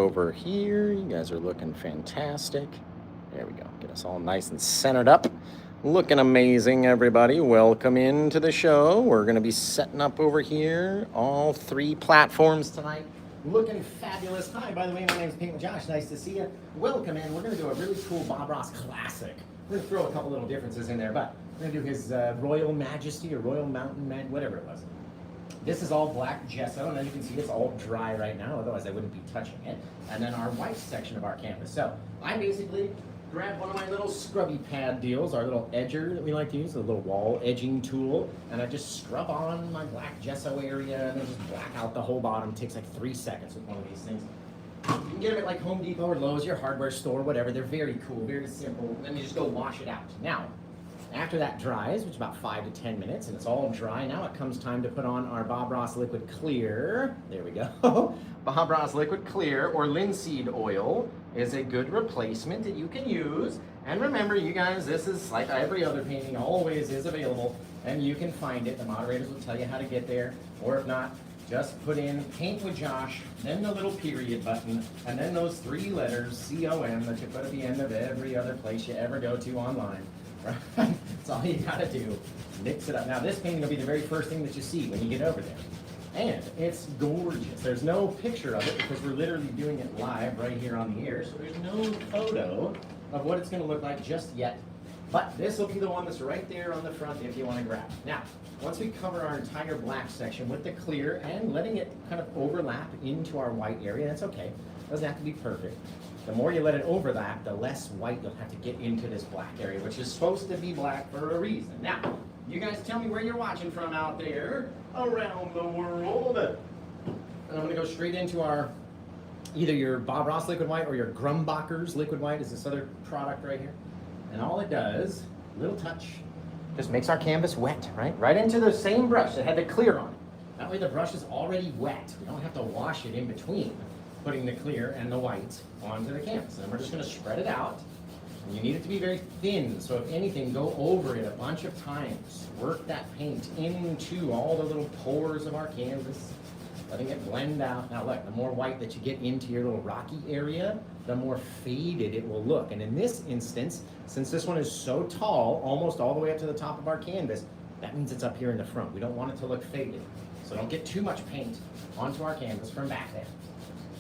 over here. You guys are looking fantastic. There we go. Get us all nice and centered up. Looking amazing, everybody. Welcome into the show. We're going to be setting up over here all 3 platforms tonight. Looking fabulous. Hi, by the way, my name is Paint with Josh. Nice to see you. Welcome in. We're going to do a really cool Bob Ross classic. We're going to throw a couple little differences in there, but we're going to do his Royal Majesty or Royal Mountain Man, whatever it was. This is all black gesso, and as you can see, it's all dry right now, otherwise I wouldn't be touching it. And then our white section of our canvas. So I basically grabbed one of my little scrubby pad deals, our little edger that we like to use, a little wall edging tool, and I just scrub on my black gesso area, and then just black out the whole bottom. It takes like 3 seconds with one of these things. You can get them at like Home Depot or Lowe's, your hardware store, whatever. They're very cool, very simple. Then you just go wash it out. Now, after that dries, which is about 5 to 10 minutes, and it's all dry, now it comes time to put on our Bob Ross Liquid Clear. There we go. Bob Ross Liquid Clear or linseed oil is a good replacement that you can use. And remember, you guys, this is like every other painting, always is available, and you can find it. The moderators will tell you how to get there, or if not, just put in Paint with Josh, then the little period button, and then those 3 letters, C-O-M, that you put at the end of every other place you ever go to online. Right? That's all you gotta do. Mix it up. Now this painting will be the very first thing that you see when you get over there. And it's gorgeous. There's no picture of it because we're literally doing it live right here on the air. So there's no photo of what it's gonna look like just yet. But this will be the one that's right there on the front if you wanna grab it. Now, once we cover our entire black section with the clear and letting it kind of overlap into our white area, that's okay. It doesn't have to be perfect. The more you let it overlap, the less white you'll have to get into this black area, which is supposed to be black for a reason. Now, you guys tell me where you're watching from out there around the world. And I'm going to go straight into our, either your Bob Ross Liquid White or your Grumbacher's Liquid White is this other product right here. And all it does, little touch, just makes our canvas wet, right? Right into the same brush that had the clear on it. That way the brush is already wet. We don't have to wash it in between putting the clear and the white onto the canvas. And we're just going to spread it out. And you need it to be very thin, so if anything, go over it a bunch of times. Work that paint into all the little pores of our canvas, letting it blend out. Now look, the more white that you get into your little rocky area, the more faded it will look. And in this instance, since this one is so tall, almost all the way up to the top of our canvas, that means it's up here in the front. We don't want it to look faded. So don't get too much paint onto our canvas from back there.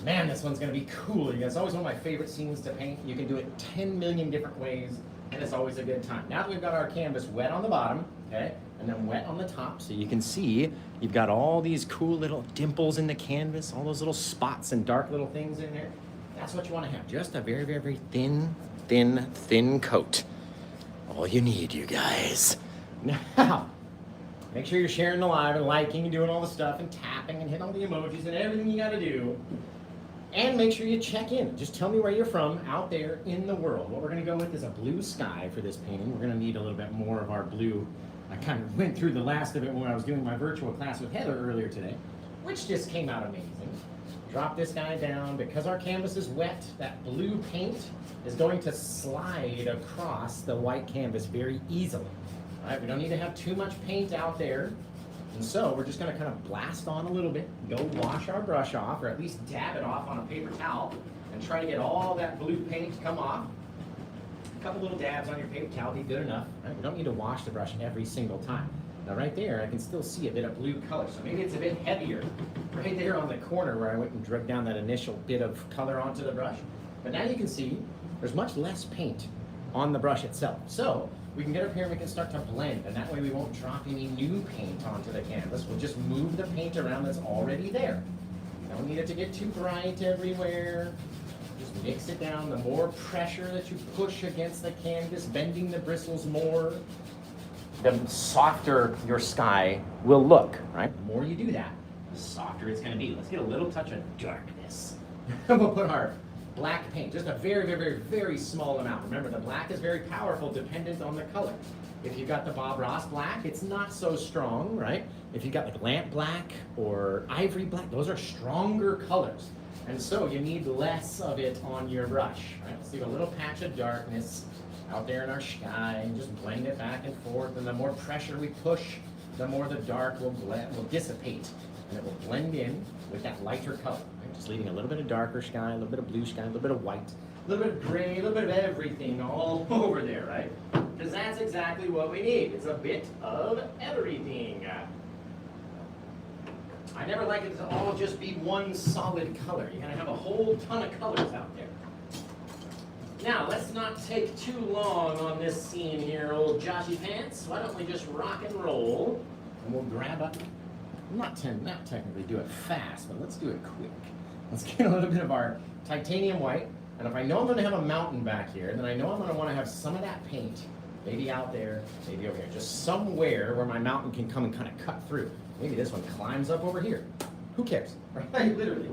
Man, this one's gonna be cool. It's always one of my favorite scenes to paint. You can do it 10 million different ways, and it's always a good time. Now that we've got our canvas wet on the bottom, okay, and then wet on the top, so you can see you've got all these cool little dimples in the canvas, all those little spots and dark little things in there. That's what you wanna have, just a very, very, very thin coat. All you need, you guys. Now, make sure you're sharing the live and liking and doing all the stuff and tapping and hitting all the emojis and everything you gotta do. And make sure you check in. Just tell me where you're from out there in the world. What we're gonna go with is a blue sky for this painting. We're gonna need a little bit more of our blue. I kind of went through the last of it when I was doing my virtual class with Heather earlier today, which just came out amazing. Drop this guy down. Because our canvas is wet, that blue paint is going to slide across the white canvas very easily. All right, we don't need to have too much paint out there. And so we're just gonna kind of blast on a little bit, go wash our brush off, or at least dab it off on a paper towel, and try to get all that blue paint to come off. A couple little dabs on your paper towel will be good enough. Right? We don't need to wash the brush every single time. Now right there, I can still see a bit of blue color, so maybe it's a bit heavier right there on the corner where I went and dragged down that initial bit of color onto the brush. But now you can see there's much less paint on the brush itself. So we can get up here and we can start to blend, and that way we won't drop any new paint onto the canvas. We'll just move the paint around that's already there. You don't need it to get too bright everywhere. Just mix it down. The more pressure that you push against the canvas, bending the bristles more, the softer your sky will look, right? The more you do that, the softer it's gonna be. Let's get a little touch of darkness. We'll put our black paint, just a very, very, very, very small amount. Remember, the black is very powerful dependent on the color. If you've got the Bob Ross black, it's not so strong, right? If you've got like lamp black or ivory black, those are stronger colors. And so you need less of it on your brush, right? Let's leave a little patch of darkness out there in our sky and just blend it back and forth. And the more pressure we push, the more the dark will dissipate, and it will blend in with that lighter color. Right? Just leaving a little bit of darker sky, a little bit of blue sky, a little bit of white, a little bit of gray, a little bit of everything all over there, right? Because that's exactly what we need. It's a bit of everything. I never like it to all just be one solid color. You gotta have a whole ton of colors out there. Now, let's not take too long on this scene here, old Joshy Pants. Why don't we just rock and roll, and we'll grab up, not technically do it fast, but let's do it quick. Let's get a little bit of our titanium white, and if I know I'm gonna have a mountain back here, then I know I'm gonna wanna have some of that paint, maybe out there, maybe over here, just somewhere where my mountain can come and kind of cut through. Maybe this one climbs up over here. Who cares, right? Literally.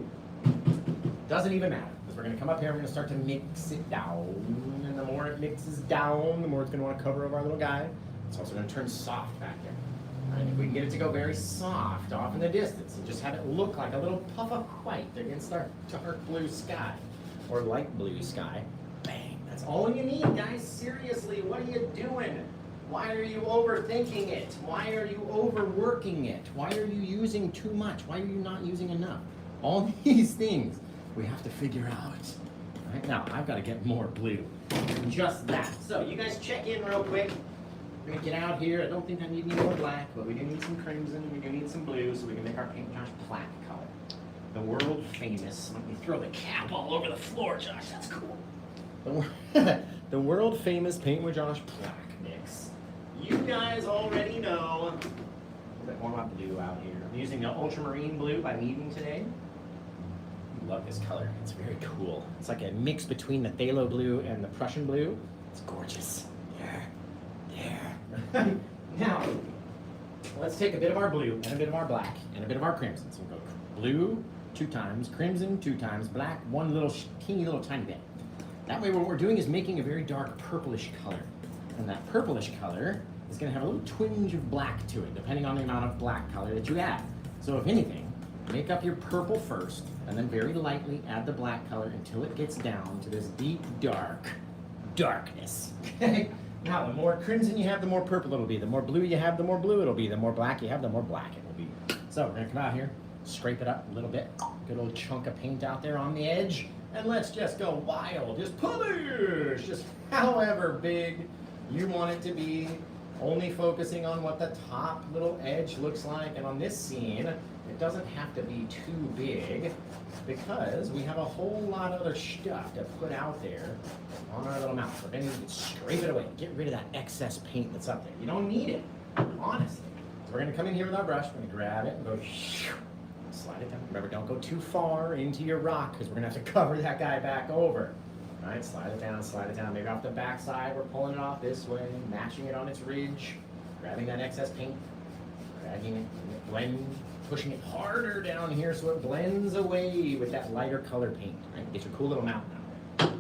Doesn't even matter, because we're gonna come up here and we're gonna start to mix it down, and the more it mixes down, the more it's gonna wanna cover over our little guy. It's also gonna turn soft back there. And if we can get it to go very soft off in the distance and just have it look like a little puff of white against our dark blue sky, or light blue sky, bang, that's all you need, guys. Seriously, what are you doing? Why are you overthinking it? Why are you overworking it? Why are you using too much? Why are you not using enough? All these things we have to figure out. Right now, I've got to get more blue. Just that. So you guys check in real quick. We're gonna get out here. I don't think I need any more black, but we do need some crimson. We do need some blue, so we can make our paint Josh plaque color. The world famous. Let me throw the cap all over the floor, Josh. That's cool. The world famous Paint with Josh plaque mix. You guys already know. A little bit more of my blue out here. I'm using the ultramarine blue by Meeting today. I love this color. It's very cool. It's like a mix between the phthalo blue and the Prussian blue. It's gorgeous. Yeah. Now, let's take a bit of our blue and a bit of our black and a bit of our crimson. So we'll go blue 2 times, crimson 2 times, black one little teeny little tiny bit. That way what we're doing is making a very dark purplish color. And that purplish color is going to have a little twinge of black to it, depending on the amount of black color that you add. So if anything, make up your purple first, and then very lightly add the black color until it gets down to this deep darkness. Okay? Now, the more crimson you have, the more purple it'll be. The more blue you have, the more blue it'll be. The more black you have, the more black it will be. So we're gonna come out here, scrape it up a little bit, good old chunk of paint out there on the edge, and let's just go wild, just polish, just however big you want it to be, only focusing on what the top little edge looks like. And on this scene, it doesn't have to be too big because we have a whole lot of other stuff to put out there on our little mouth. So then you can scrape it away, get rid of that excess paint that's up there. You don't need it, honestly. So we're gonna come in here with our brush, we're gonna grab it and go slide it down. Remember, don't go too far into your rock because we're gonna have to cover that guy back over. All right, slide it down, maybe off the back side, we're pulling it off this way, matching it on its ridge, grabbing that excess paint, dragging it, blend, pushing it harder down here so it blends away with that lighter color paint, right? Get your cool little mountain out there.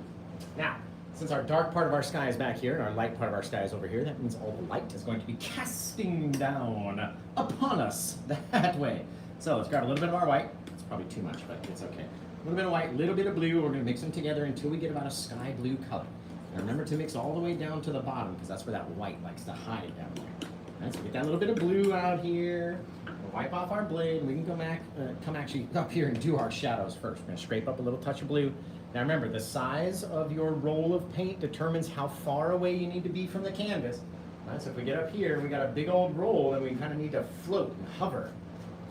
Now, since our dark part of our sky is back here and our light part of our sky is over here, that means all the light is going to be casting down upon us that way. So let's grab a little bit of our white. It's probably too much, but it's okay. A little bit of white, a little bit of blue. We're gonna mix them together until we get about a sky blue color. And remember to mix all the way down to the bottom because that's where that white likes to hide down there. Right, so get that little bit of blue out here. We'll wipe off our blade. We can go back, come actually up here and do our shadows first. We're gonna scrape up a little touch of blue. Now remember, the size of your roll of paint determines how far away you need to be from the canvas. Right, so if we get up here, we got a big old roll and we kind of need to float and hover.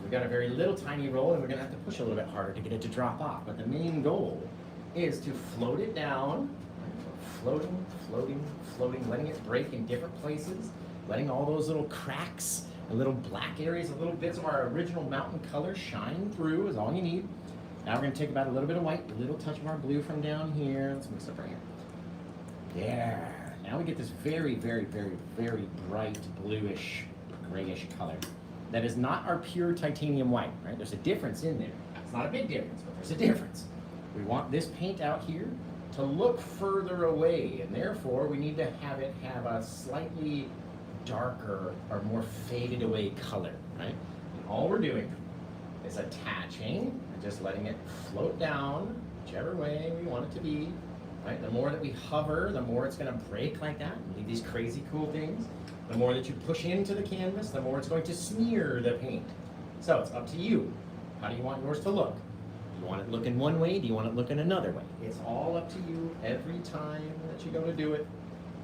We've got a very little tiny roll and we're gonna have to push a little bit harder to get it to drop off. But the main goal is to float it down, floating, letting it break in different places, letting all those little cracks and little black areas, and little bits of our original mountain color shine through is all you need. Now we're gonna take about a little bit of white, a little touch of our blue from down here. Let's mix it up right here. Yeah, now we get this very bright bluish, grayish color. That is not our pure titanium white, right? There's a difference in there. It's not a big difference, but there's a difference. We want this paint out here to look further away, and therefore we need to have it have a slightly darker or more faded away color, right? And all we're doing is attaching and just letting it float down whichever way we want it to be, right? The more that we hover, the more it's gonna break like that and leave these crazy cool things. The more that you push into the canvas, the more it's going to smear the paint. So it's up to you. How do you want yours to look? Do you want it looking one way? Do you want it looking another way? It's all up to you every time that you go to do it.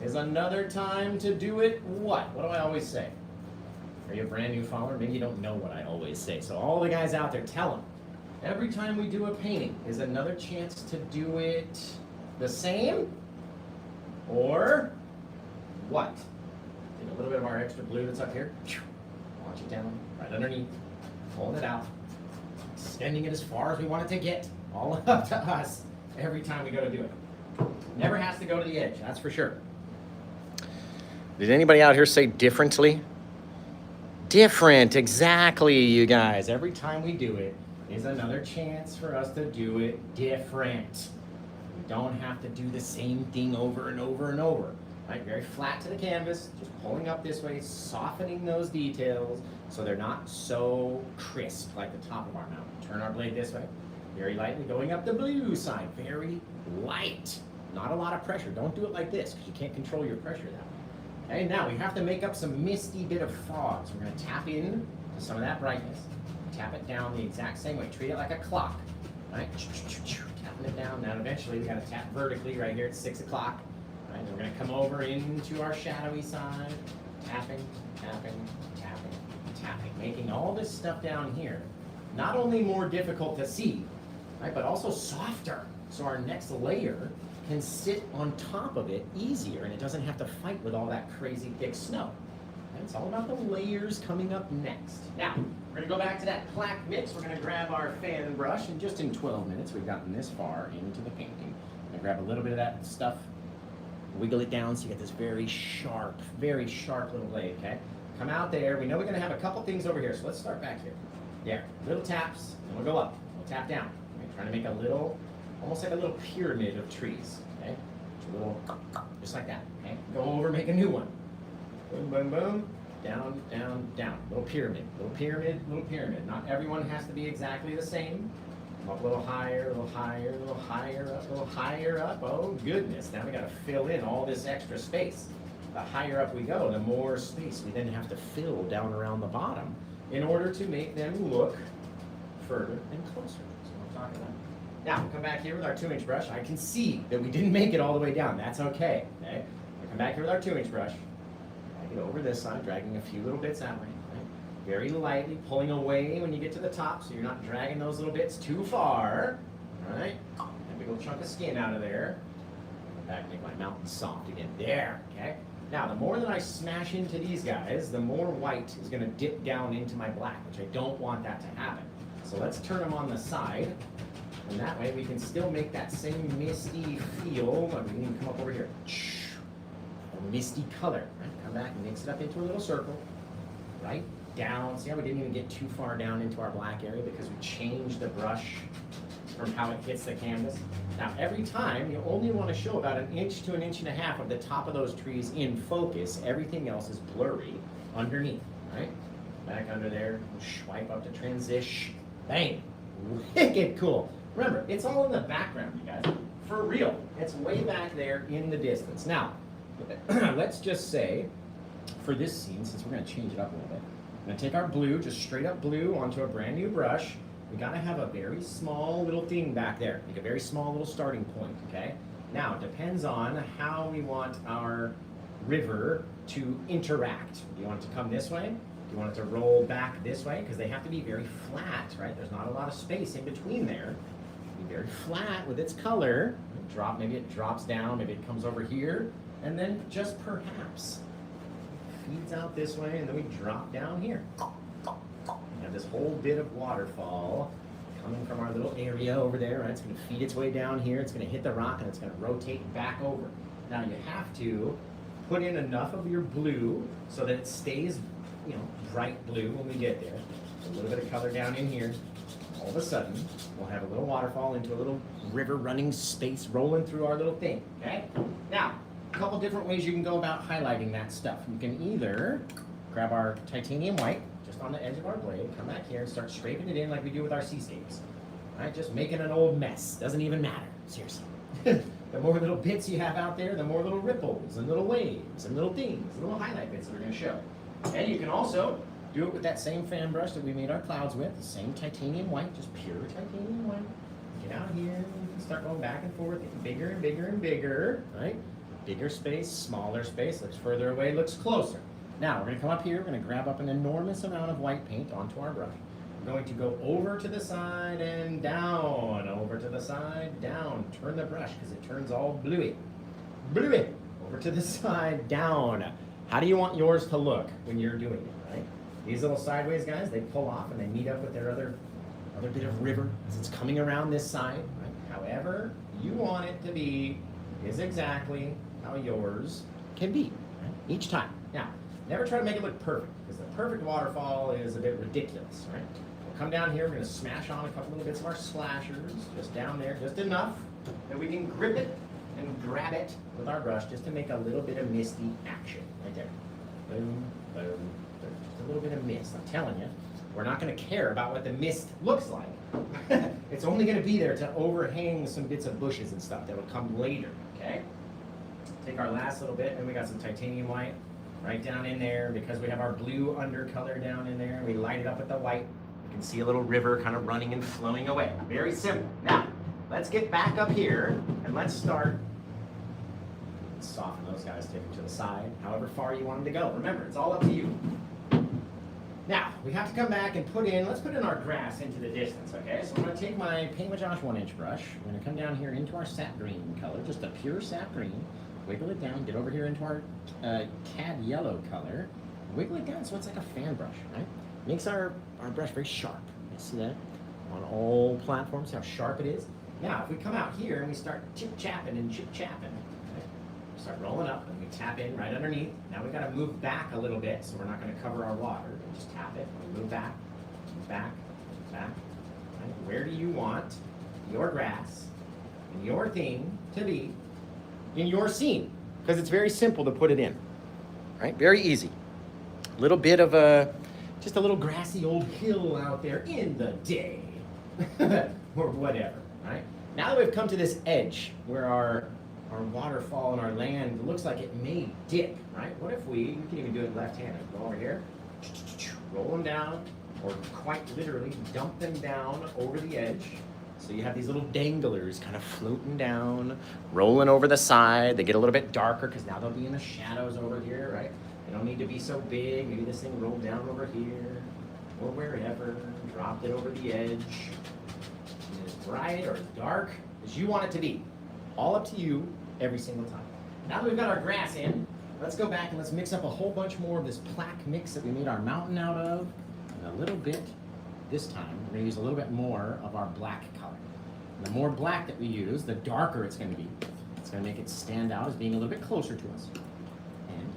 Is another time to do it what? What do I always say? Are you a brand new follower? Maybe you don't know what I always say. So all the guys out there, tell them. Every time we do a painting is another chance to do it the same or what? Take a little bit of our extra blue that's up here. Launch it down right underneath. Pulling it out. Extending it as far as we want it to get. All up to us every time we go to do it. Never has to go to the edge, that's for sure. Did anybody out here say differently? Different, exactly, you guys. Every time we do it is another chance for us to do it different. We don't have to do the same thing over and over and over. Right? Very flat to the canvas, just pulling up this way, softening those details so they're not so crisp like the top of our mountain. Turn our blade this way, very lightly, going up the blue side, very light. Not a lot of pressure. Don't do it like this because you can't control your pressure that way. Okay, now we have to make up some misty bit of fog. So we're going to tap in to some of that brightness. Tap it down the exact same way. Treat it like a clock. Right? Tapping it down. Now eventually we got to tap vertically right here at 6 o'clock. Right? And we're going to come over into our shadowy side. Tapping, tapping, tapping, tapping. Making all this stuff down here not only more difficult to see, right, but also softer. So our next layer can sit on top of it easier and it doesn't have to fight with all that crazy thick snow. And it's all about the layers coming up next. Now, we're going to go back to that plaque mix. We're going to grab our fan brush, and just in 12 minutes, we've gotten this far into the painting. I'm going to grab a little bit of that stuff, wiggle it down so you get this very sharp little blade, okay? Come out there. We know we're going to have a couple things over here, so let's start back here. There, little taps, and we'll go up. We'll tap down. We're trying to make a little, almost like a little pyramid of trees, okay? A little, just like that, okay? Go over, make a new one. Boom, boom, boom, down, down, down. Little pyramid, little pyramid, little pyramid. Not everyone has to be exactly the same. Come up a little higher, a little higher, a little higher up, a little higher up. Oh goodness, now we gotta fill in all this extra space. The higher up we go, the more space we then have to fill down around the bottom in order to make them look further and closer. That's what I'm talking about. Now, come back here with our 2-inch brush. I can see that we didn't make it all the way down. That's okay. Okay? We come back here with our 2-inch brush. Drag it over this side, dragging a few little bits that way. Right? Very lightly, pulling away when you get to the top so you're not dragging those little bits too far. All right? A big old chunk of skin out of there. Come back, make my mountain soft again. There. Okay? Now, the more that I smash into these guys, the more white is going to dip down into my black, which I don't want that to happen. So let's turn them on the side. And that way we can still make that same misty feel. We can even come up over here. A misty color. Right? Come back and mix it up into a little circle. Right down. See how we didn't even get too far down into our black area because we changed the brush from how it hits the canvas. Now every time you only want to show about 1 inch to 1.5 inches of the top of those trees in focus. Everything else is blurry underneath. Right? Back under there. Swipe up to transition. Bang. Wicked cool. Remember, it's all in the background, you guys. For real. It's way back there in the distance. Now, let's just say, for this scene, since we're going to change it up a little bit, I'm going to take our blue, just straight up blue, onto a brand new brush. We got to have a very small little thing back there. Make a very small little starting point, okay? Now, it depends on how we want our river to interact. Do you want it to come this way? Do you want it to roll back this way? Because they have to be very flat, right? There's not a lot of space in between there. Be very flat with its color. Maybe it drops down, maybe it comes over here, and then just perhaps feeds out this way, and then we drop down here. We have this whole bit of waterfall coming from our little area over there, right? It's going to feed its way down here, it's going to hit the rock, and it's going to rotate back over. Now you have to put in enough of your blue so that it stays, you know, bright blue when we get there. A little bit of color down in here. All of a sudden, we'll have a little waterfall into a little river running space rolling through our little thing, okay? Now, a couple different ways you can go about highlighting that stuff. You can either grab our titanium white, just on the edge of our blade, come back here and start scraping it in like we do with our seascapes. All right, just making an old mess. Doesn't even matter, seriously. The more little bits you have out there, the more little ripples and little waves and little things, little highlight bits that we're gonna show. And you can also Do it with that same fan brush that we made our clouds with, the same titanium white, just pure titanium white. Get out here, and start going back and forth, getting bigger and bigger and bigger, right? Bigger space, smaller space, looks further away, looks closer. Now, we're gonna come up here, we're gonna grab up an enormous amount of white paint onto our brush. We're going to go over to the side and down, over to the side, down. Turn the brush, because it turns all bluey. Bluey! Over to the side, down. How do you want yours to look when you're doing it, right? These little sideways guys, they pull off and they meet up with their other bit of river as it's coming around this side, right? However you want it to be is exactly how yours can be, right? Each time. Now, never try to make it look perfect, because the perfect waterfall is a bit ridiculous, right? We'll come down here, we're gonna smash on a couple little bits of our splashers, just down there, just enough that we can grip it and grab it with our brush just to make a little bit of misty action, right there. Boom, boom, boom. Just a little bit of mist, I'm telling you. We're not going to care about what the mist looks like. It's only going to be there to overhang some bits of bushes and stuff that will come later, okay? Take our last little bit, and we got some titanium white right down in there, because we have our blue undercolor down in there. We light it up with the white. You can see a little river kind of running and flowing away. Very simple. Now, let's get back up here, and let's start. Soften those guys, take them to the side, however far you want them to go. Remember, it's all up to you. Now, we have to come back and let's put in our grass into the distance, okay? So I'm gonna take my Paint with Josh 1-inch brush. I'm gonna come down here into our sap green color, just a pure sap green. Wiggle it down, get over here into our cad yellow color. Wiggle it down so it's like a fan brush, right? Makes our brush very sharp. You see that? On all platforms, see how sharp it is? Now, if we come out here and we start chip-chapping and chip-chapping, start rolling up, and we tap in right underneath. Now we got to move back a little bit, so we're not going to cover our water. We just tap it. We move back, back, back. Right? Where do you want your grass and your thing to be in your scene? Because it's very simple to put it in. Right? Very easy. Little bit of just a little grassy old hill out there in the day, or whatever. Right? Now that we've come to this edge where our waterfall and our land looks like it may dip, right? What if we can even do it left-handed. Go over here, roll them down, or quite literally dump them down over the edge. So you have these little danglers kind of floating down, rolling over the side. They get a little bit darker because now they'll be in the shadows over here, right? They don't need to be so big. Maybe this thing rolled down over here or wherever, dropped it over the edge. And as bright or as dark as you want it to be. All up to you every single time. Now that we've got our grass in, let's go back and let's mix up a whole bunch more of this plaque mix that we made our mountain out of. And a little bit, this time, we're gonna use a little bit more of our black color. And the more black that we use, the darker it's gonna be. It's gonna make it stand out as being a little bit closer to us. And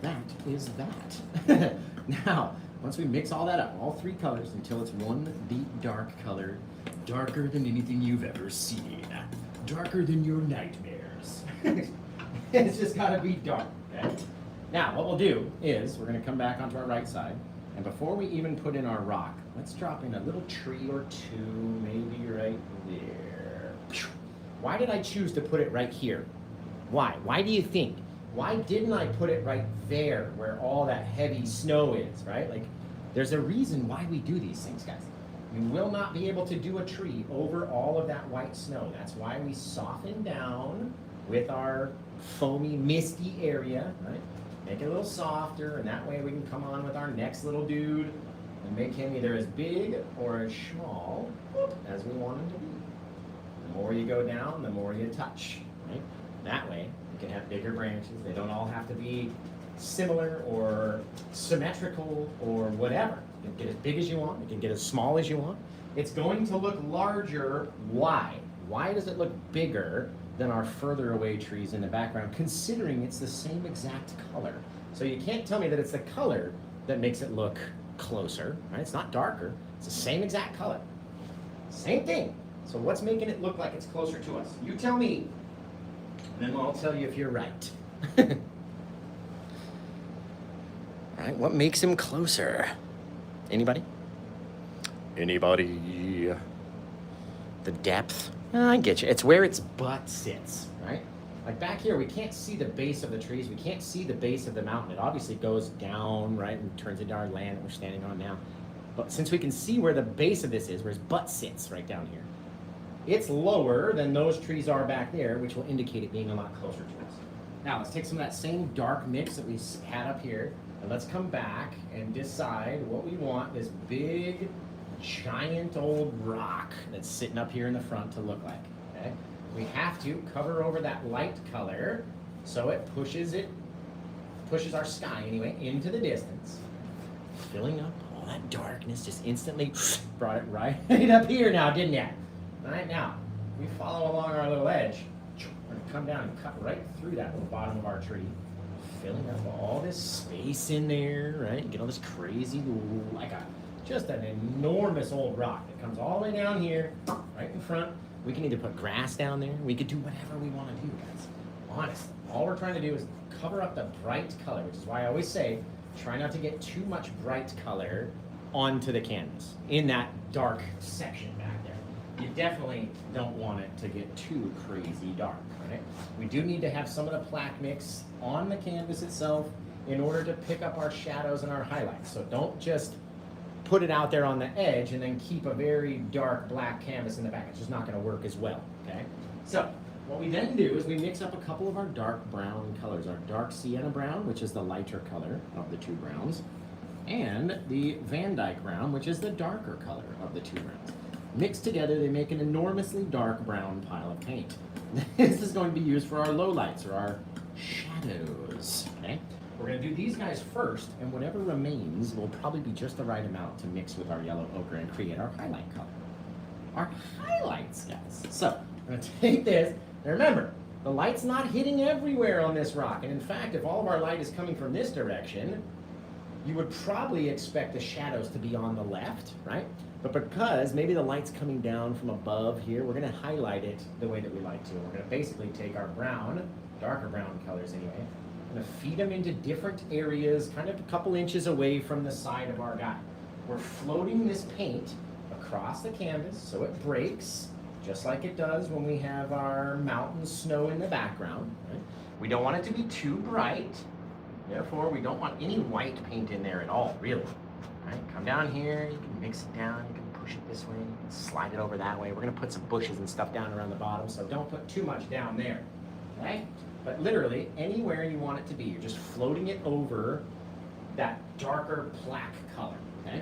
that is that. Now, once we mix all that up, all three colors, until it's one deep dark color, darker than anything you've ever seen. Darker than your nightmares. It's just gotta be dark, okay? Now, what we'll do is, we're gonna come back onto our right side, and before we even put in our rock, let's drop in a little tree or two, maybe right there. Why did I choose to put it right here? Why? Why do you think? Why didn't I put it right there where all that heavy snow is, right? Like, there's a reason why we do these things, guys. You will not be able to do a tree over all of that white snow. That's why we soften down with our foamy, misty area, right? Make it a little softer, and that way we can come on with our next little dude and make him either as big or as small as we want him to be. The more you go down, the more you touch, right? That way you can have bigger branches. They don't all have to be similar or symmetrical or whatever. You can get as big as you want. You can get as small as you want. It's going to look larger. Why? Why does it look bigger than our further away trees in the background, considering it's the same exact color? So you can't tell me that it's the color that makes it look closer, right? It's not darker. It's the same exact color. Same thing. So what's making it look like it's closer to us? You tell me, and then I'll tell you if you're right. All right, what makes him closer? Anybody? Anybody? The depth? I get you. It's where its butt sits, right? Like back here, we can't see the base of the trees. We can't see the base of the mountain. It obviously goes down, right, and turns into our land that we're standing on now. But since we can see where the base of this is, where his butt sits right down here, it's lower than those trees are back there, which will indicate it being a lot closer to us. Now, let's take some of that same dark mix that we had up here, and let's come back and decide what we want this big, giant old rock that's sitting up here in the front to look like, okay? We have to cover over that light color so it pushes our sky anyway into the distance, filling up all that darkness. Just instantly brought it right up here now, didn't ya? Right now, we follow along our little edge. We're gonna come down and cut right through that little bottom of our tree, filling up all this space in there, right? Get all this crazy, like just an enormous old rock that comes all the way down here, right in front. We can either put grass down there. We could do whatever we want to do, guys. Honestly, all we're trying to do is cover up the bright color, which is why I always say, try not to get too much bright color onto the canvas in that dark section back there. You definitely don't want it to get too crazy dark, right? We do need to have some of the plaque mix on the canvas itself in order to pick up our shadows and our highlights. So don't just put it out there on the edge and then keep a very dark black canvas in the back. It's just not going to work as well, okay? So what we then do is we mix up a couple of our dark brown colors, our dark sienna brown, which is the lighter color of the two browns, and the Van Dyke brown, which is the darker color of the two browns. Mixed together, they make an enormously dark brown pile of paint. This is going to be used for our lowlights or our shadows, okay? We're going to do these guys first, and whatever remains will probably be just the right amount to mix with our yellow ochre and create our highlight color. Our highlights, guys. So, I'm going to take this, and remember, the light's not hitting everywhere on this rock, and in fact, if all of our light is coming from this direction, you would probably expect the shadows to be on the left, right? But because maybe the light's coming down from above here, we're going to highlight it the way that we like to. We're going to basically take our brown, darker brown colors anyway, going to feed them into different areas, kind of a couple inches away from the side of our guy. We're floating this paint across the canvas so it breaks, just like it does when we have our mountain snow in the background. Right? We don't want it to be too bright, therefore we don't want any white paint in there at all, really. Right? Come down here, you can mix it down, you can push it this way, you can slide it over that way. We're going to put some bushes and stuff down around the bottom, so don't put too much down there. Okay? But literally, anywhere you want it to be, you're just floating it over that darker plaque color, okay?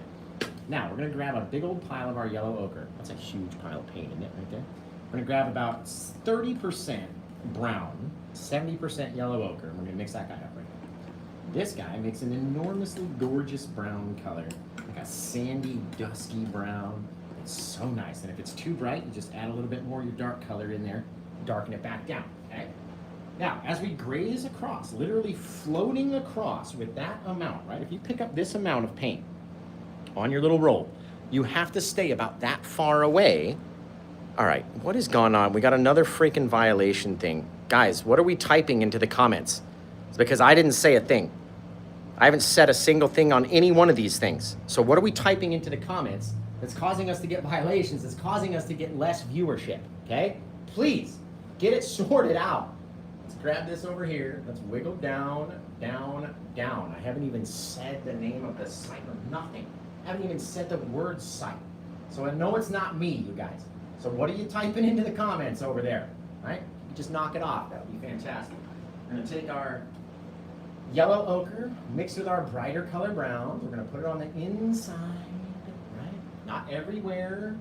Now, we're gonna grab a big old pile of our yellow ochre. That's a huge pile of paint in it right there. We're gonna grab about 30% brown, 70% yellow ochre, and we're gonna mix that guy up right now. This guy makes an enormously gorgeous brown color, like a sandy, dusky brown. It's so nice, and if it's too bright, you just add a little bit more of your dark color in there, darken it back down, okay? Now, as we graze across, literally floating across with that amount, right? If you pick up this amount of paint on your little roll, you have to stay about that far away. All right, what has gone on? We got another freaking violation thing. Guys, what are we typing into the comments? It's because I didn't say a thing. I haven't said a single thing on any one of these things. So what are we typing into the comments that's causing us to get violations, that's causing us to get less viewership, okay? Please, get it sorted out. Let's grab this over here. Let's wiggle down, down, down. I haven't even said the name of the site or nothing. I haven't even said the word site. So I know it's not me, you guys. So what are you typing into the comments over there, right? You just knock it off. That would be fantastic. We're going to take our yellow ochre mixed with our brighter color browns. We're going to put it on the inside, right? Not everywhere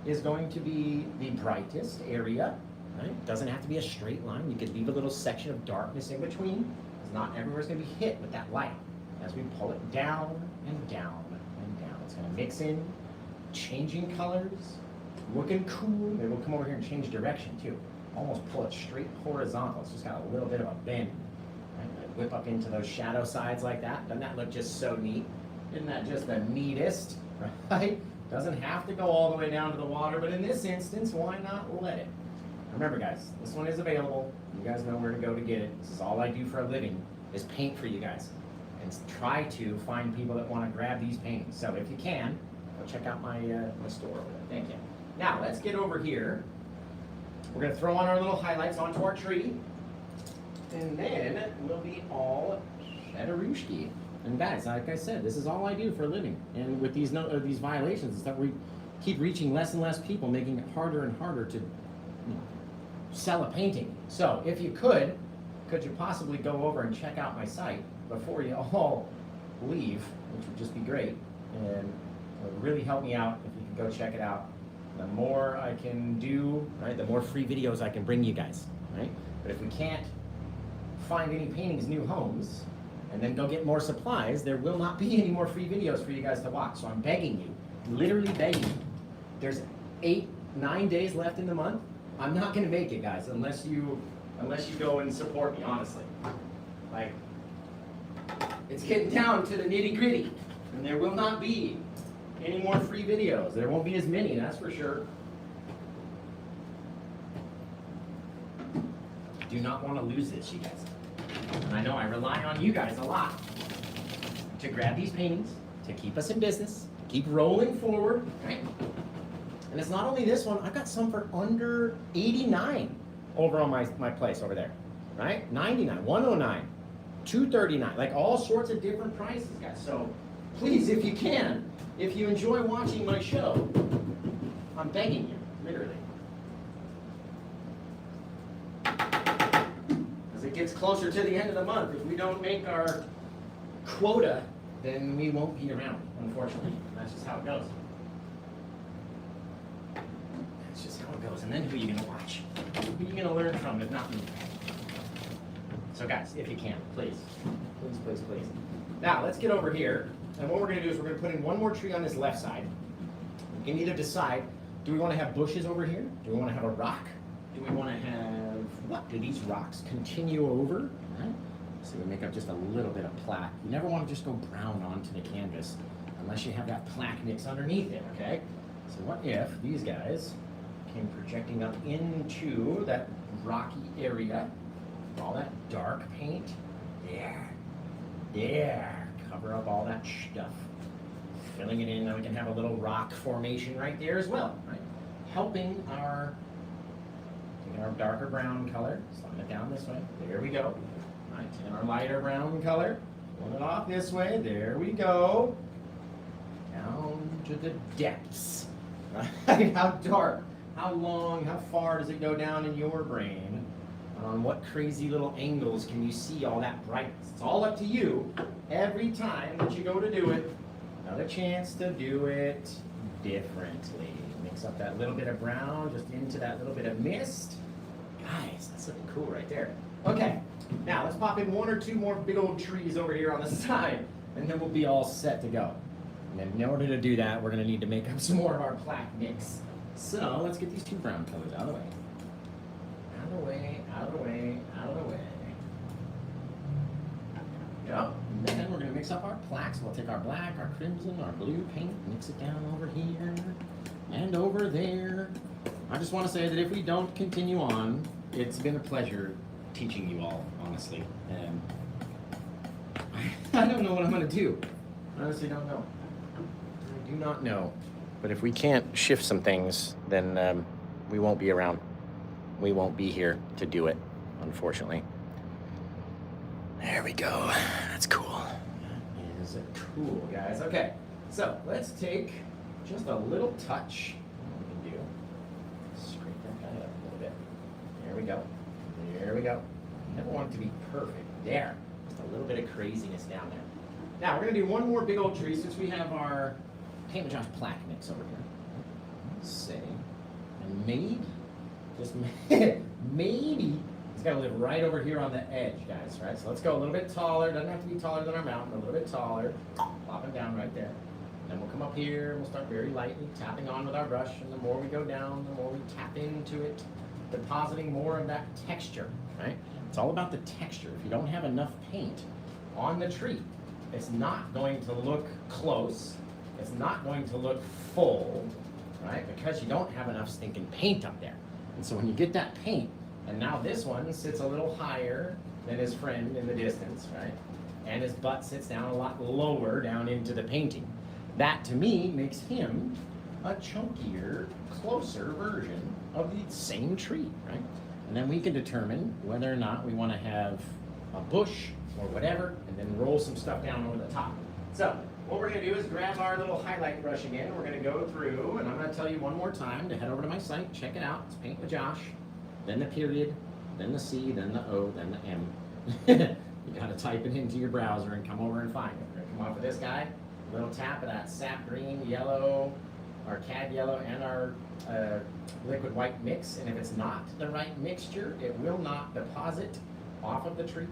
is going to be the brightest area. Right? It doesn't have to be a straight line. You could leave a little section of darkness in between, because not everywhere's going to be hit with that light. As we pull it down and down and down, it's going to mix in, changing colors, looking cool. Maybe we'll come over here and change direction too. Almost pull it straight horizontal. It's just got a little bit of a bend. Right? Whip up into those shadow sides like that. Doesn't that look just so neat? Isn't that just the neatest? Right? Doesn't have to go all the way down to the water, but in this instance, why not let it? Remember, guys, this one is available. You guys know where to go to get it. This is all I do for a living, is paint for you guys. And try to find people that want to grab these paintings. So if you can, go check out my store over there. Thank you. Now, let's get over here. We're going to throw on our little highlights onto our tree. and then we'll be all shadarushki. And guys, like I said, this is all I do for a living. And with these these violations, is that we keep reaching less and less people, making it harder and harder to sell a painting. So if you could you possibly go over and check out my site before you all leave, which would just be great, and it would really help me out if you could go check it out. The more I can do, right, the more free videos I can bring you guys, right? But if we can't find any paintings, new homes, and then go get more supplies, there will not be any more free videos for you guys to watch. So I'm begging you, literally begging you. There's 8-9 days left in the month. I'm not gonna make it, guys, unless you go and support me, honestly. Like, it's getting down to the nitty gritty, and there will not be any more free videos. There won't be as many, that's for sure. Do not want to lose this, you guys. And I know I rely on you guys a lot to grab these paintings, to keep us in business, keep rolling forward, right? And it's not only this one, I've got some for under 89 over on my place over there, right? 99, 109, 239, like all sorts of different prices, guys. So please, if you can, if you enjoy watching my show, I'm begging you, literally. As it gets closer to the end of the month, if we don't make our quota, then we won't be around, unfortunately. That's just how it goes. That's just how it goes. And then who are you going to watch? Who are you going to learn from if not me? So guys, if you can, please. Please, please, please. Now, let's get over here. And what we're going to do is we're going to put in one more tree on this left side. We can either decide, do we want to have bushes over here? Do we want to have a rock? Do we want to have, what? Do these rocks continue over? Right. So we make up just a little bit of plaque. You never want to just go brown onto the canvas unless you have that plaque mix underneath it, okay? So what if these guys came projecting up into that rocky area, all that dark paint? There. Cover up all that stuff. Filling it in, now we can have a little rock formation right there as well, right? Helping our, taking our darker brown color, slide it down this way, there we go. Right, and our lighter brown color, pull it off this way, there we go. Down to the depths. Right? How dark, how long, how far does it go down in your brain? On what crazy little angles can you see all that brightness? It's all up to you. Every time that you go to do it, another chance to do it differently. Mix up that little bit of brown just into that little bit of mist. Guys, that's looking cool right there. Okay, now let's pop in one or two more big old trees over here on the side, and then we'll be all set to go. And then in order to do that, we're gonna need to make up some more of our plaque mix. So let's get these two brown colors out of the way. Out of the way, out of the way, out of the way. Yep. And then we're gonna mix up our plaques. We'll take our black, our crimson, our blue paint, mix it down over here and over there. I just want to say that if we don't continue on, it's been a pleasure teaching you all, honestly. And I don't know what I'm gonna do. I honestly don't know. I do not know. But if we can't shift some things, then we won't be around. We won't be here to do it, unfortunately. There we go. That's cool. That is cool, guys. Okay, so let's take just a little touch. What we can do, scrape that guy up a little bit. There we go. There we go. You never want it to be perfect. There. Just a little bit of craziness down there. Now, we're going to do one more big old tree since we have our Paint with Josh plaque mix over here. Let's see. And maybe, just maybe, it's got to live right over here on the edge, guys, right? So let's go a little bit taller. Doesn't have to be taller than our mountain, a little bit taller. Plop it down right there. Then we'll come up here and we'll start very lightly tapping on with our brush. And the more we go down, the more we tap into it, depositing more of that texture, right? It's all about the texture. If you don't have enough paint on the tree, it's not going to look close. It's not going to look full, right? Because you don't have enough stinking paint up there. And so when you get that paint, and now this one sits a little higher than his friend in the distance, right? And his butt sits down a lot lower down into the painting. That, to me, makes him a chunkier, closer version of the same tree, right? And then we can determine whether or not we want to have a bush or whatever, and then roll some stuff down over the top. So what we're going to do is grab our little highlight brush again. We're going to go through, and I'm going to tell you one more time to head over to my site, check it out. It's Paint with Josh, then the period, then the C, then the O, then the M. You got to type it into your browser and come over and find it. We're going to come off of this guy, a little tap of that sap green, yellow, our cad yellow, and our liquid white mix. And if it's not the right mixture, it will not deposit off of the tree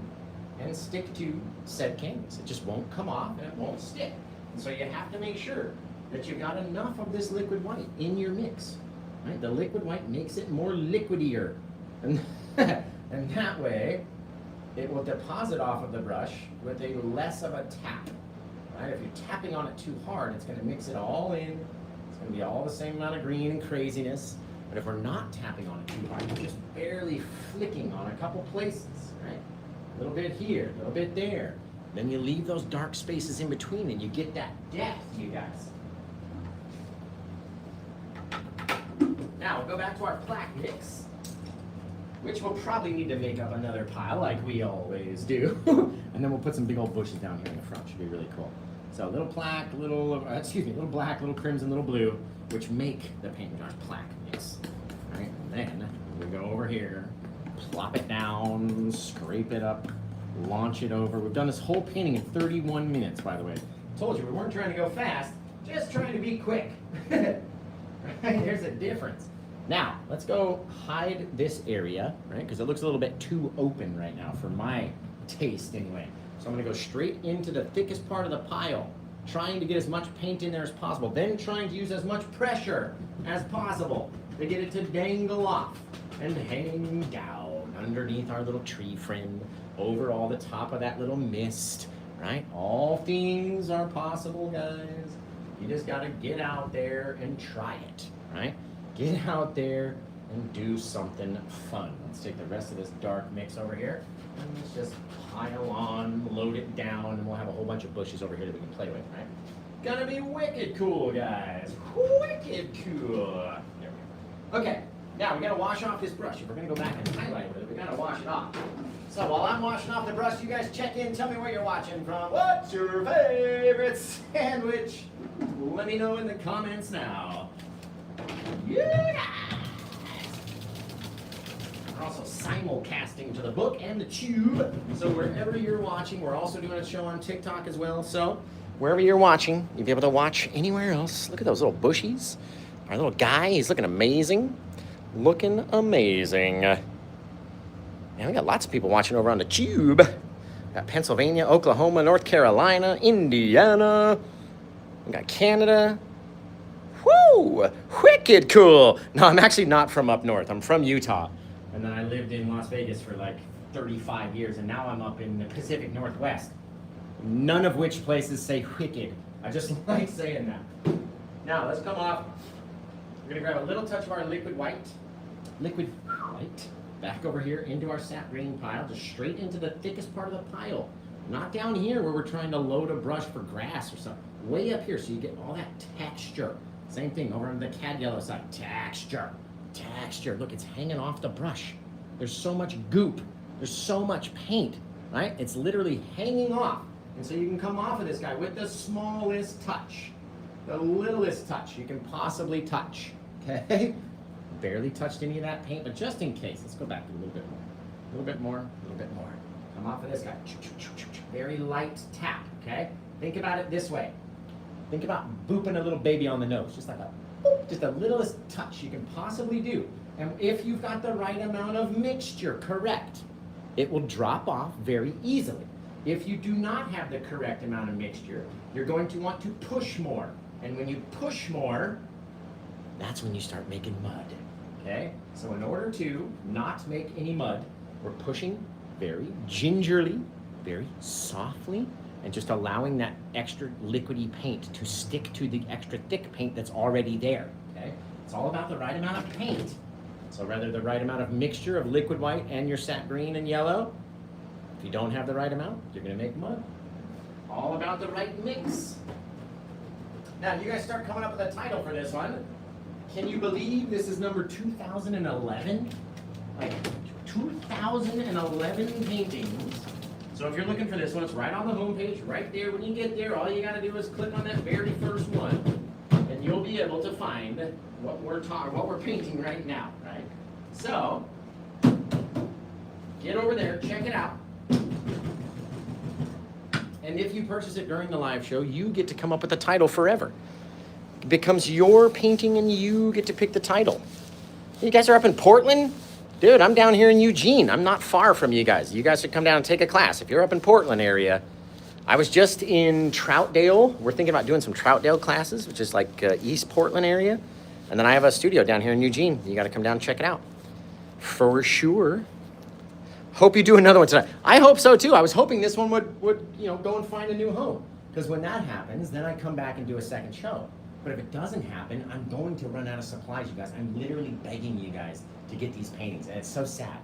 and stick to said canvas. It just won't come off and it won't stick. And so you have to make sure that you've got enough of this liquid white in your mix. Right? The liquid white makes it more liquidier. And, and that way, it will deposit off of the brush with a less of a tap. Right? If you're tapping on it too hard, it's going to mix it all in. It's going to be all the same amount of green and craziness. But if we're not tapping on it too hard, we're just barely flicking on a couple places, right? A little bit here, a little bit there. Then you leave those dark spaces in between and you get that depth, you guys. Now we'll go back to our plaque mix, which we'll probably need to make up another pile like we always do. And then we'll put some big old bushes down here in the front. Should be really cool. So a little black, little crimson, little blue, which make the Paint with Josh plaque mix. Right? And then we go over here, plop it down, scrape it up, launch it over. We've done this whole painting in 31 minutes, by the way. Told you we weren't trying to go fast, just trying to be quick. Right? There's a difference. Now, let's go hide this area, right? Because it looks a little bit too open right now for my taste anyway. So I'm gonna go straight into the thickest part of the pile, trying to get as much paint in there as possible, then trying to use as much pressure as possible to get it to dangle off and hang down underneath our little tree friend, over all the top of that little mist, right? All things are possible, guys. You just gotta get out there and try it, right? Get out there and do something fun. Let's take the rest of this dark mix over here and let's just pile on, load it down, and we'll have a whole bunch of bushes over here that we can play with, right? Gonna be wicked cool, guys. Wicked cool. There we go. Okay, now we gotta wash off this brush. If we're gonna go back and highlight with it, we gotta wash it off. So while I'm washing off the brush, you guys check in, tell me where you're watching from. What's your favorite sandwich? Let me know in the comments now. Yeah! We're also simulcasting to the book and the tube. So wherever you're watching, we're also doing a show on TikTok as well. So wherever you're watching, you'll be able to watch anywhere else. Look at those little bushies. Our little guy, he's looking amazing. Looking amazing. And we got lots of people watching over on the tube. Got Pennsylvania, Oklahoma, North Carolina, Indiana. We got Canada. Woo! Wicked cool. No, I'm actually not from up north. I'm from Utah. And then I lived in Las Vegas for like 35 years, and now I'm up in the Pacific Northwest. None of which places say wicked. I just like saying that. Now, let's come off. We're gonna grab a little touch of our liquid white, back over here into our sap green pile, just straight into the thickest part of the pile. Not down here where we're trying to load a brush for grass or something. Way up here so you get all that texture. Same thing over on the cad yellow side. Texture. Look, it's hanging off the brush. There's so much goop. There's so much paint, right? It's literally hanging off. And so you can come off of this guy with the smallest touch. The littlest touch you can possibly touch, okay? Barely touched any of that paint, but just in case, let's go back a little bit more. A little bit more, a little bit more. Come off of this guy. Very light tap, okay? Think about it this way. Think about booping a little baby on the nose, just like a boop, just the littlest touch you can possibly do. And if you've got the right amount of mixture, correct, it will drop off very easily. If you do not have the correct amount of mixture, you're going to want to push more. And when you push more, that's when you start making mud, okay? So in order to not make any mud, we're pushing very gingerly, very softly, and just allowing that extra liquidy paint to stick to the extra thick paint that's already there, okay? It's all about the right amount of paint. So rather the right amount of mixture of liquid white and your sap green and yellow. If you don't have the right amount, you're gonna make mud. All about the right mix. Now, you guys start coming up with a title for this one. Can you believe this is number 2011? Like, 2011 paintings. So if you're looking for this one, it's right on the homepage, right there. When you get there, all you got to do is click on that very first one, and you'll be able to find what we're painting right now, right? So get over there, check it out. And if you purchase it during the live show, you get to come up with the title forever. It becomes your painting and you get to pick the title. You guys are up in Portland? Dude, I'm down here in Eugene. I'm not far from you guys. You guys should come down and take a class. If you're up in Portland area, I was just in Troutdale. We're thinking about doing some Troutdale classes, which is like East Portland area. And then I have a studio down here in Eugene. You got to come down and check it out. For sure. Hope you do another one tonight. I hope so too. I was hoping this one would go and find a new home. Because when that happens, then I come back and do a second show. But if it doesn't happen, I'm going to run out of supplies, you guys. I'm literally begging you guys to get these paintings, and it's so sad.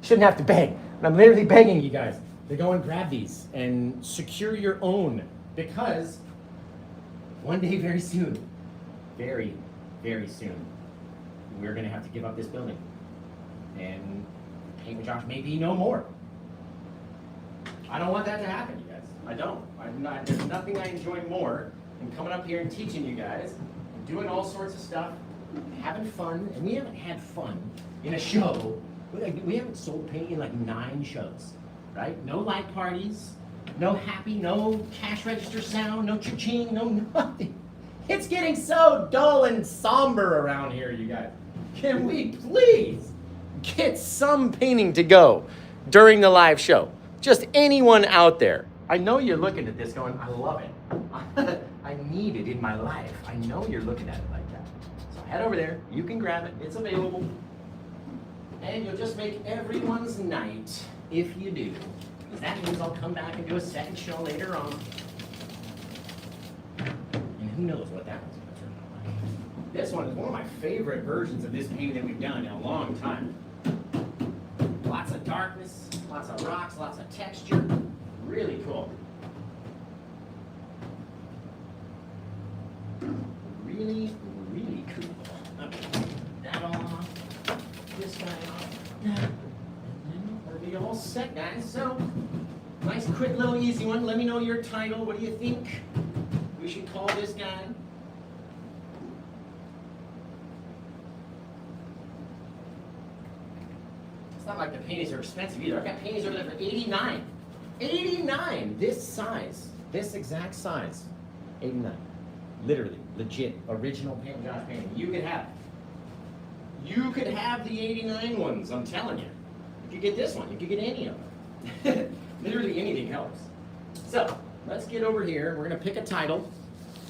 Shouldn't have to beg, but I'm literally begging you guys to go and grab these and secure your own, because one day very soon, very, very soon, we're gonna have to give up this building. And Paint with Josh may be no more. I don't want that to happen, you guys. I don't. There's nothing I enjoy more than coming up here and teaching you guys, and doing all sorts of stuff, having fun. And we haven't had fun in a show. We haven't sold paint in like 9 shows, right? No light parties, no happy, no cash register sound, no cha-ching, no nothing. It's getting so dull and somber around here, you guys. Can we please get some painting to go during the live show? Just anyone out there. I know you're looking at this going, I love it. I need it in my life. I know you're looking at it like that. So head over there. You can grab it. It's available. And you'll just make everyone's night if you do. Because that means I'll come back and do a second show later on. And who knows what that one's going to turn out like. This one is one of my favorite versions of this painting that we've done in a long time. Lots of darkness, lots of rocks, lots of texture. Really cool. Really, really cool. Okay, that off. This guy off. And then we'll be all set, guys. So, nice, quick, little, easy one. Let me know your title. What do you think we should call this guy? It's not like the paintings are expensive either. I've got paintings over there for $89. $89! This size. This exact size. $89. Literally, legit, original Paint Josh painting. You could have it. You could have the $89 ones, I'm telling you. You could get this one. You could get any of them. Literally anything helps. So, let's get over here. We're going to pick a title.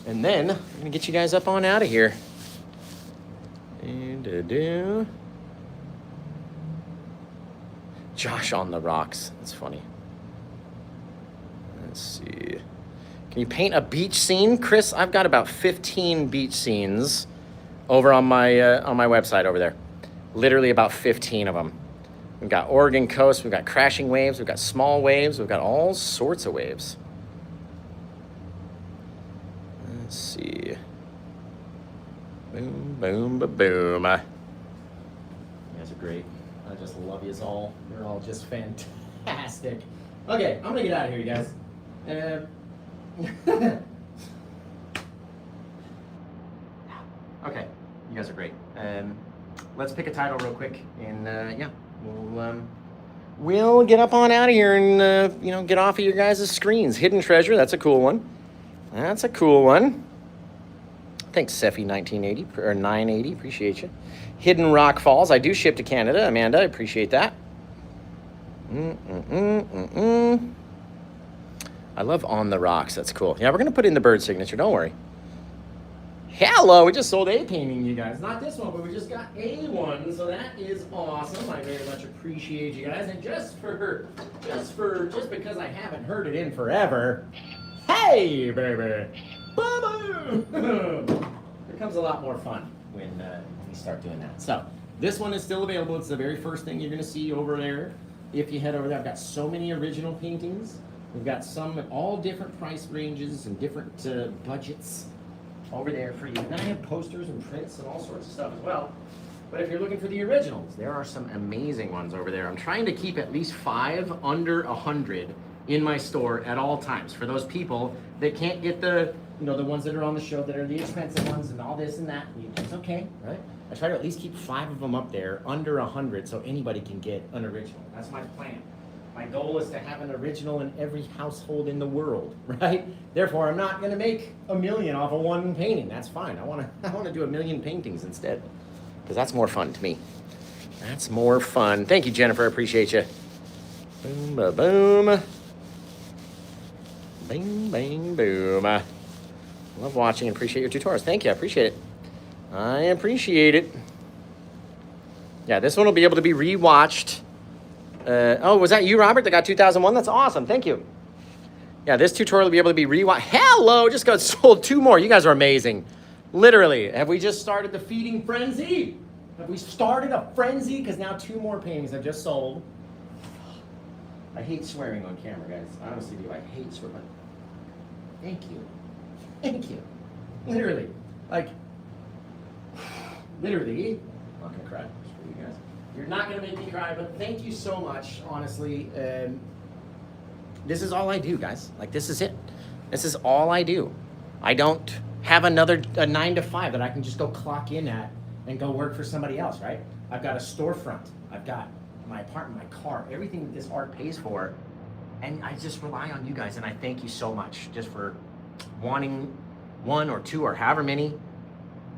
And then, I'm going to get you guys up on out of here. Josh on the rocks. That's funny. Let's see. Can you paint a beach scene? Chris, I've got about 15 beach scenes over on my website over there. Literally about 15 of them. We've got Oregon coast, we've got crashing waves, we've got small waves, we've got all sorts of waves. Let's see. Boom, boom, ba-boom. You guys are great. I just love you all. You're all just fantastic. Okay, I'm gonna get out of here, you guys. Okay, you guys are great. Let's pick a title real quick, and yeah, we'll get up on out of here and get off of your guys' screens. Hidden Treasure, that's a cool one. That's a cool one. Thanks, Seffi 1980 or 980. Appreciate you. Hidden Rock Falls. I do ship to Canada, Amanda. I appreciate that. I love On the Rocks. That's cool. Yeah, we're gonna put in the bird signature. Don't worry. Hello. We just sold a painting, you guys. Not this one, but we just got a one. So that is awesome. I very much appreciate you guys. And just because I haven't heard it in forever. Hey, baby. Boom! It becomes a lot more fun when we start doing that. So this one is still available. It's the very first thing you're going to see over there. If you head over there, I've got so many original paintings. We've got some at all different price ranges and different budgets over there for you. And then I have posters and prints and all sorts of stuff as well. But if you're looking for the originals, there are some amazing ones over there. I'm trying to keep at least 5 under 100 in my store at all times for those people that can't get the, the ones that are on the show that are the expensive ones and all this and that. It's okay, right? I try to at least keep 5 of them up there under 100 so anybody can get an original. That's my plan. My goal is to have an original in every household in the world, right? Therefore, I'm not going to make a million off of one painting. That's fine. I want to do a million paintings instead, because that's more fun to me. That's more fun. Thank you, Jennifer. I appreciate you. Boom, ba, boom. Bing, bang, boom. Love watching and appreciate your tutorials. Thank you. I appreciate it. I appreciate it. Yeah, this one will be able to be rewatched. Oh, was that you, Robert, that got 2001? That's awesome. Thank you. Yeah, this tutorial will be able to be rewatched. Hello, just got sold 2 more. You guys are amazing. Literally, have we just started the feeding frenzy? Have we started a frenzy? Because now 2 more paintings have just sold. I hate swearing on camera, guys. I honestly do. I hate swearing. Thank you. Thank you. Literally. Like, literally. I'm not going to cry. Screw you guys. You're not going to make me cry, but thank you so much, honestly. This is all I do, guys. Like, this is it. This is all I do. I don't have a 9 to 5 that I can just go clock in at and go work for somebody else, right? I've got a storefront. I've got my apartment, my car, everything that this art pays for. And I just rely on you guys, and I thank you so much just for wanting 1 or 2 or however many,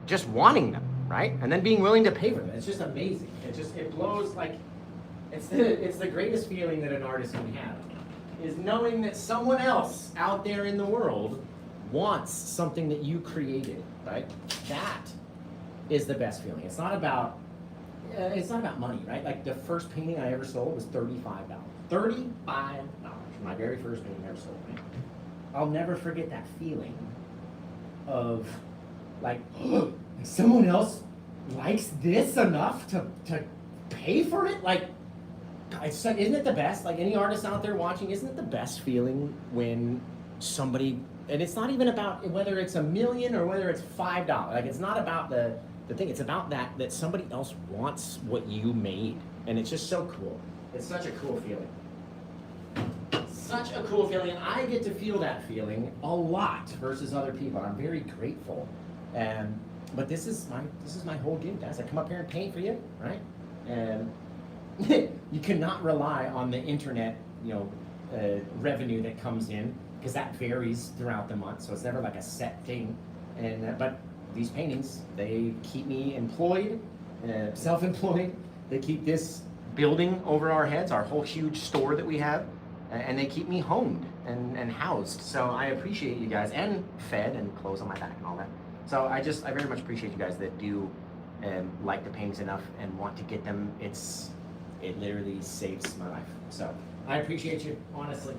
just wanting them, right? And then being willing to pay for them. It's just amazing. It blows, like, it's the greatest feeling that an artist can have, is knowing that someone else out there in the world wants something that you created, right? That is the best feeling. It's not about money, right? Like, the first painting I ever sold was $35. $35. My very first painting I ever sold. Right? I'll never forget that feeling of, like, someone else likes this enough to pay for it? Like, isn't it the best? Like, any artist out there watching, isn't it the best feeling when somebody, and it's not even about whether it's $1 million or whether it's $5. Like, it's not about the thing. It's about that somebody else wants what you made. And it's just so cool. It's such a cool feeling. Such a cool feeling. And I get to feel that feeling a lot versus other people. I'm very grateful. But this is my whole gig, guys. I come up here and paint for you, right? And you cannot rely on the internet, revenue that comes in, because that varies throughout the month. So it's never like a set thing. But these paintings, they keep me employed, self-employed. They keep this building over our heads, our whole huge store that we have, and they keep me homed and housed. So I appreciate you guys, and fed and clothes on my back and all that. So I very much appreciate you guys that do like the paintings enough and want to get them. It literally saves my life. So I appreciate you, honestly.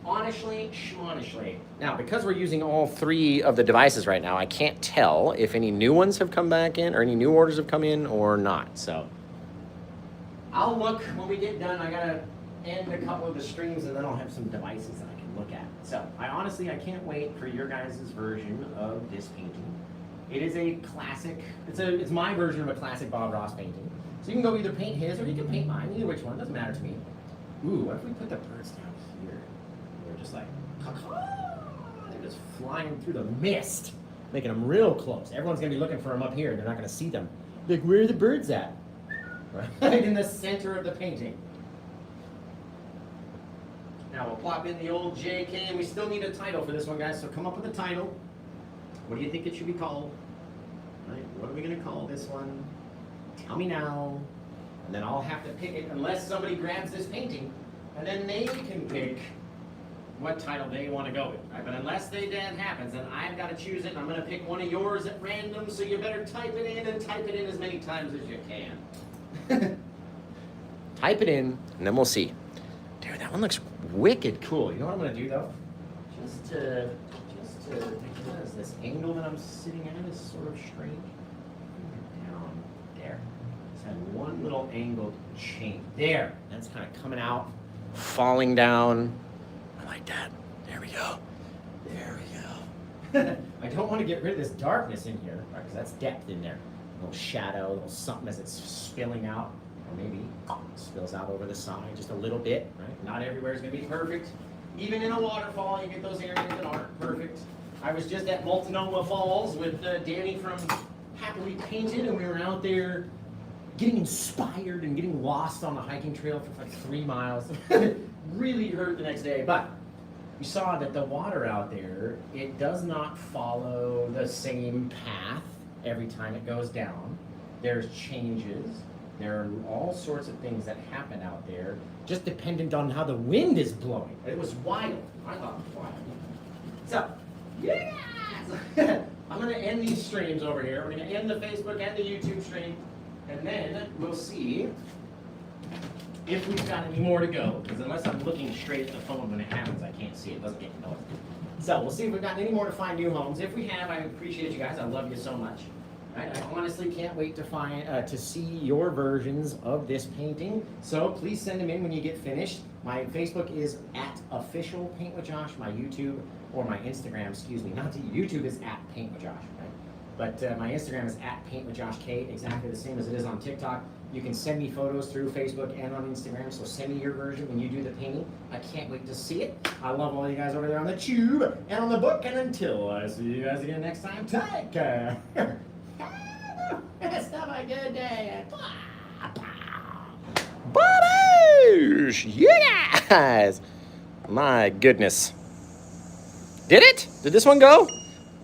Honestly, schmonishly. Now, because we're using all 3 of the devices right now, I can't tell if any new ones have come back in or any new orders have come in or not. So I'll look when we get done. I gotta end a couple of the streams and then I'll have some devices that I can look at. So I can't wait for your guys' version of this painting. It is a classic, it's my version of a classic Bob Ross painting. So you can go either paint his or you can paint mine, either which one, doesn't matter to me. Ooh, what if we put the birds down here? They're just like, they're just flying through the mist, making them real close. Everyone's gonna be looking for them up here, they're not gonna see them. Like, where are the birds at? Right in the center of the painting. Now we'll plop in the old JK, and we still need a title for this one, guys, so come up with a title. What do you think it should be called? Right? What are we going to call this one? Tell me now. And then I'll have to pick it unless somebody grabs this painting, and then they can pick what title they want to go with. Right? But unless that happens, then I've got to choose it, and I'm going to pick one of yours at random, so you better type it in and type it in as many times as you can. Type it in, and then we'll see. Dude, that one looks wicked cool. You know what I'm going to do, though? Just to because this angle that I'm sitting at is sort of strange. Down there. Just had one little angled chain. There. That's kind of coming out, falling down. I like that. There we go. There we go. I don't want to get rid of this darkness in here, right? Because that's depth in there. little shadow, a little something as it's spilling out, or maybe it spills out over the side just a little bit, right? Not everywhere is going to be perfect. Even in a waterfall, you get those areas that aren't perfect. I was just at Multnomah Falls with Danny from Happily Painted, and we were out there getting inspired and getting lost on the hiking trail for like 3 miles. Really hurt the next day, but we saw that the water out there, it does not follow the same path every time it goes down. There's changes. There are all sorts of things that happen out there, just dependent on how the wind is blowing. It was wild. I thought it was wild. So, yes! I'm going to end these streams over here. We're going to end the Facebook and the YouTube stream, and then we'll see if we've got any more to go, because unless I'm looking straight at the phone when it happens, I can't see it. It doesn't get noise. So we'll see if we've got any more to find new homes. If we have, I appreciate you guys. I love you so much. Right? I honestly can't wait to see your versions of this painting. So please send them in when you get finished. My Facebook is @officialpaintwithjosh. My YouTube, or my Instagram, excuse me, not to YouTube is @paintwithjosh. Right? But my Instagram is @paintwithjoshk, exactly the same as it is on TikTok. You can send me photos through Facebook and on Instagram, so send me your version when you do the painting. I can't wait to see it. I love all you guys over there on the tube and on the book, and until I see you guys again next time, take care. Have a good day. Buddies! Yeah, guys! My goodness. Did it? Did this one go?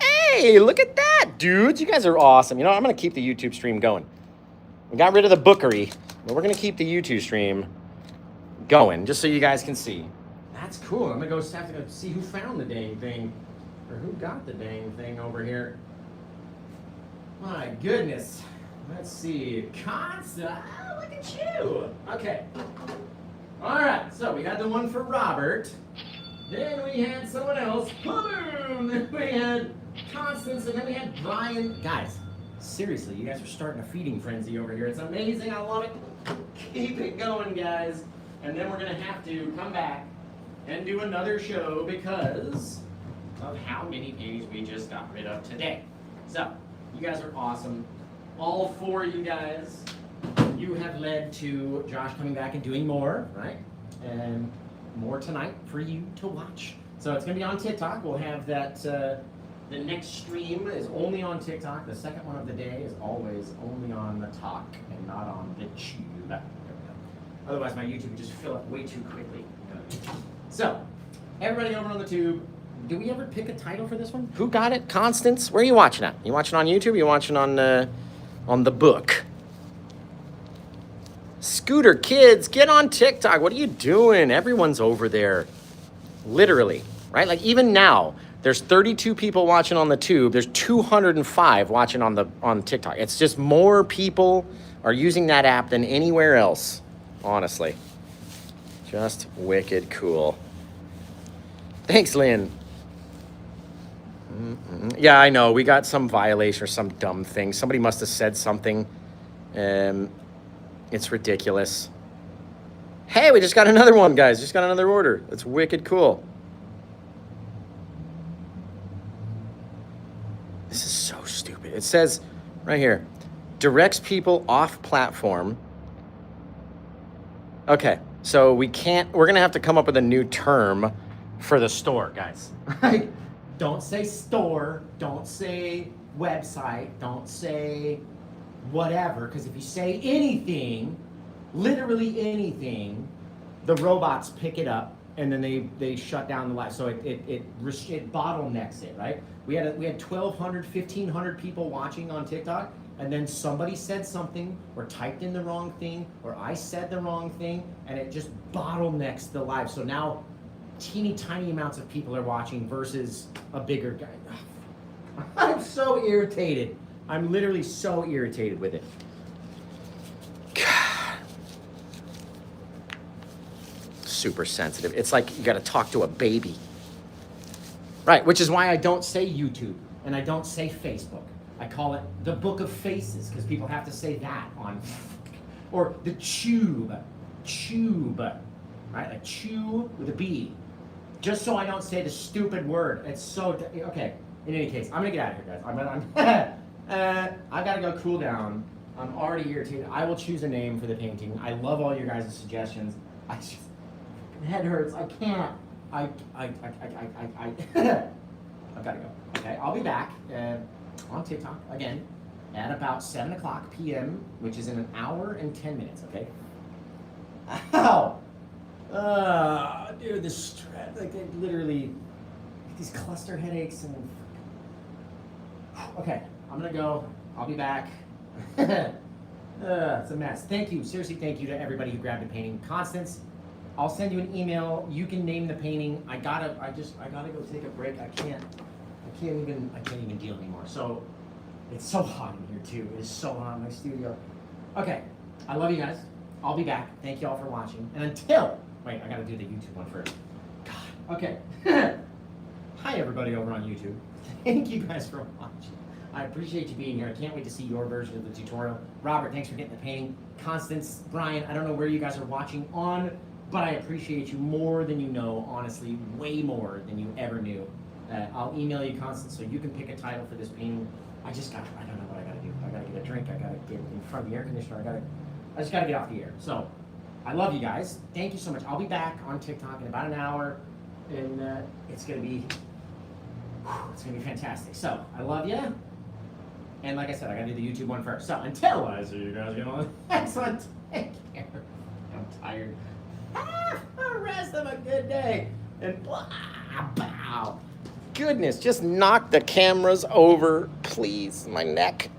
Hey, look at that, dudes. You guys are awesome. You know, I'm going to keep the YouTube stream going. We got rid of the bookery, but we're going to keep the YouTube stream going, just so you guys can see. That's cool. I'm going to have to go see who found the dang thing, or who got the dang thing over here. My goodness. Let's see. Consta. Oh, look at you. Okay. All right. So we got the one for Robert. Then we had someone else. Boom. Then we had Constance, and then we had Brian. Guys, seriously, you guys are starting a feeding frenzy over here. It's amazing. I love it. Keep it going, guys. And then we're going to have to come back and do another show because of how many paintings we just got rid of today. So, you guys are awesome. All 4 of you guys, you have led to Josh coming back and doing more, right? And more tonight for you to watch. So it's going to be on TikTok. We'll have that, the next stream is only on TikTok. The second one of the day is always only on the talk and not on the tube. There we go. Otherwise, my YouTube would just fill up way too quickly. So, everybody over on the tube, do we ever pick a title for this one? Who got it? Constance? Where are you watching at? You watching on YouTube? Or you watching on the book? Scooter kids, get on TikTok. What are you doing? Everyone's over there. Literally, right? Like even now, there's 32 people watching on the tube. There's 205 watching on TikTok. It's just more people are using that app than anywhere else, honestly. Just wicked cool. Thanks, Lynn. Yeah, I know. We got some violation or some dumb thing. Somebody must have said something. It's ridiculous. Hey, we just got another one, guys. Just got another order. That's wicked cool. This is so stupid. It says right here, directs people off platform. Okay, so we're going to have to come up with a new term for the store, guys. Don't say store, don't say website, don't say whatever, because if you say anything, literally anything, the robots pick it up and then they shut down the live. So it bottlenecks it, right? We had 1,200, 1,500 people watching on TikTok, and then somebody said something or typed in the wrong thing or I said the wrong thing, and it just bottlenecks the live. So now teeny tiny amounts of people are watching versus a bigger guy. I'm so irritated. I'm literally so irritated with it. God. Super sensitive. It's like you got to talk to a baby. Right, which is why I don't say YouTube and I don't say Facebook. I call it the Book of Faces because people have to say that on, or the tube, right? Like chew with a B. Just so I don't say the stupid word. It's so, okay. In any case, I'm gonna get out of here, guys. I've got to go cool down. I'm already irritated. I will choose a name for the painting. I love all your guys' suggestions. I just, head hurts. I can't. I've got to go. Okay, I'll be back on TikTok again at about 7 o'clock p.m., which is in an hour and 10 minutes, okay? Ow! Dude, the stress, like, I literally, these cluster headaches and... Okay, I'm gonna go. I'll be back. It's a mess. Thank you, seriously, thank you to everybody who grabbed a painting. Constance, I'll send you an email. You can name the painting. I gotta go take a break. I can't even deal anymore. So, it's so hot in here too. It is so hot in my studio. Okay, I love you guys. I'll be back. Thank you all for watching. And until, wait, I gotta do the YouTube one first. God, okay. Hi everybody over on YouTube. Thank you guys for watching. I appreciate you being here. I can't wait to see your version of the tutorial. Robert, thanks for getting the painting. Constance, Brian, I don't know where you guys are watching on, but I appreciate you more than you know, honestly, way more than you ever knew. I'll email you, Constance, so you can pick a title for this painting. I don't know what I gotta do. I gotta get a drink, I gotta get in front of the air conditioner, I just gotta get off the air. So, I love you guys. Thank you so much. I'll be back on TikTok in about an hour, and it's gonna be fantastic. So, I love you. And like I said, I gotta do the YouTube one first. So, until I see you guys again on the next one, take care. I'm tired. Have the rest of a good day. And blah, bow. Goodness, just knock the cameras over, please. My neck.